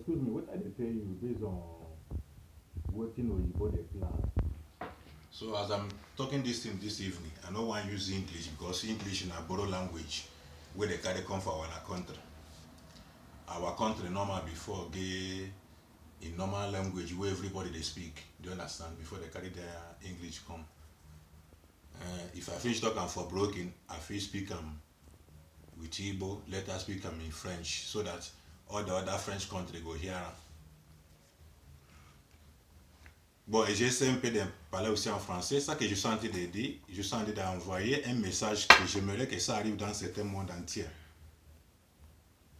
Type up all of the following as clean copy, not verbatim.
excuse me, what are they paying you based on what you know you bought a plan? So as I'm talking this thing this evening, I no want use English because English in a borrow language where they carry come for our country. Our country normal before get in normal language where everybody they speak. Do you understand? Before they carry their English come. If I finish talking for broken, I finish speak with Igbo, let us speak in French so that all the other French country go hear. Bon, et j'essaie un peu de parler aussi en français. Ça que je suis en train de dire, je suis en train d'envoyer un message que j'aimerais que ça arrive dans certains monde entier.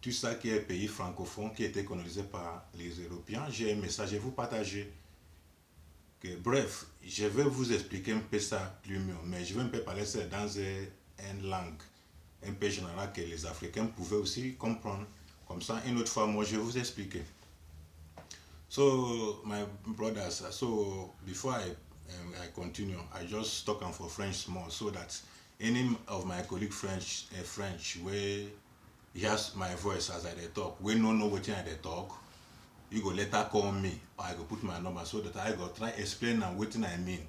Tout ça qui est pays francophone, qui a été colonisé par les Européens, j'ai un message à vous partager. Que, bref, je vais vous expliquer un peu ça plus mieux, mais je vais un peu parler ça dans une langue un peu générale que les Africains pouvaient aussi comprendre. Comme ça, une autre fois, moi, je vais vous expliquer. So, my brothers, so before I continue, I just talking for French small so that any of my colleague French where hears my voice as I dey talk, we no know wetin I dey talk, you go later call me or I go put my number so that I go try explain am wetin I mean.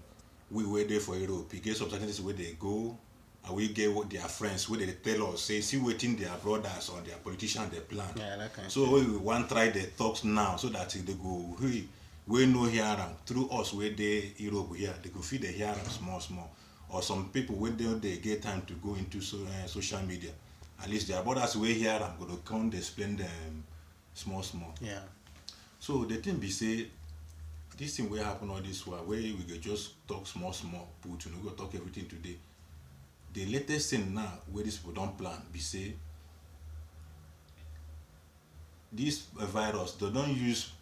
We wey dey for Europe, e get some certain things wey dey go and we get what their friends wey dey tell us say see wetin their brothers or their politicians dey plan. Yeah, that kind So we wan try the talks now so that they go we no hear am through us wey dey Europe here, they go fit dey hear am small small. Or some people wey dey get time to go into social media, at least their brothers wey hear am go come dey explain them small small. Yeah. So the thing be say this thing wey happen all this while wey we go just talk small small put we no go talk everything today. The latest thing now wey these people don plan be say this virus they don use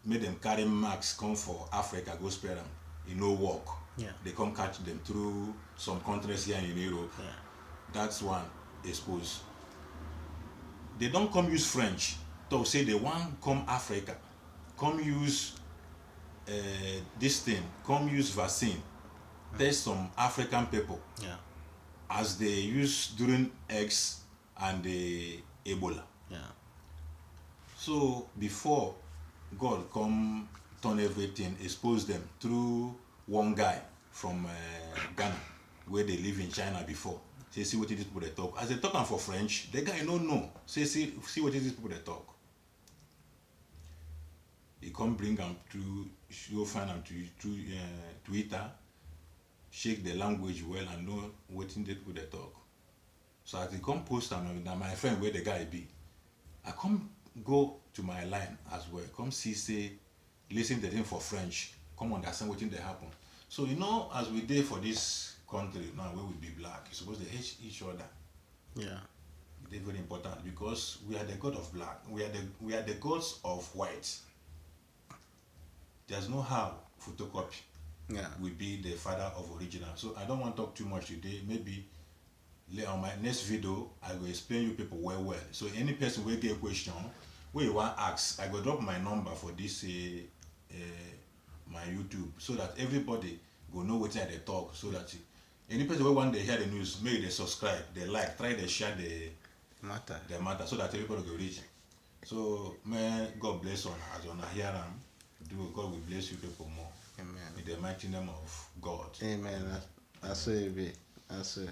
make them carry masks come for Africa go spread am, e no work. Yeah. They come catch them through some countries here in Europe. Yeah. That's one expose. They don't come use French to say they want come Africa, come use this thing, come use vaccine, test some African people Yeah. as they use during X and the Ebola. Yeah. So before God come turn everything, expose them through one guy from Ghana, where they live in China before. Say see what these people they talk. As they talk am for French, the guy no know. Say see what these people they talk. He come bring am to go find am through Twitter, shake the language well and know what these people they talk. So as he come post am, na my friend where the guy be, I come go to my line as well, come see say listen to them for French, come understand what they happen. So you know, as we dey for this country now where we be black, you supposed to hate each other. Yeah. It's very important because we are the god of black, we are the gods of white. There's no how photocopy Yeah. will be the father of original. So I don't want to talk too much today. Maybe on my next video I will explain you people well. So any person will get a question where you want ask, I will drop my number for this my YouTube so that everybody go know what they talk. So that any person who want to hear the news, maybe they subscribe, they like, try to share the matter so that everybody will reach. So may God bless on as on hear them. Do God will bless you people more. Amen. In the mighty name of God. Amen. I say it. I say.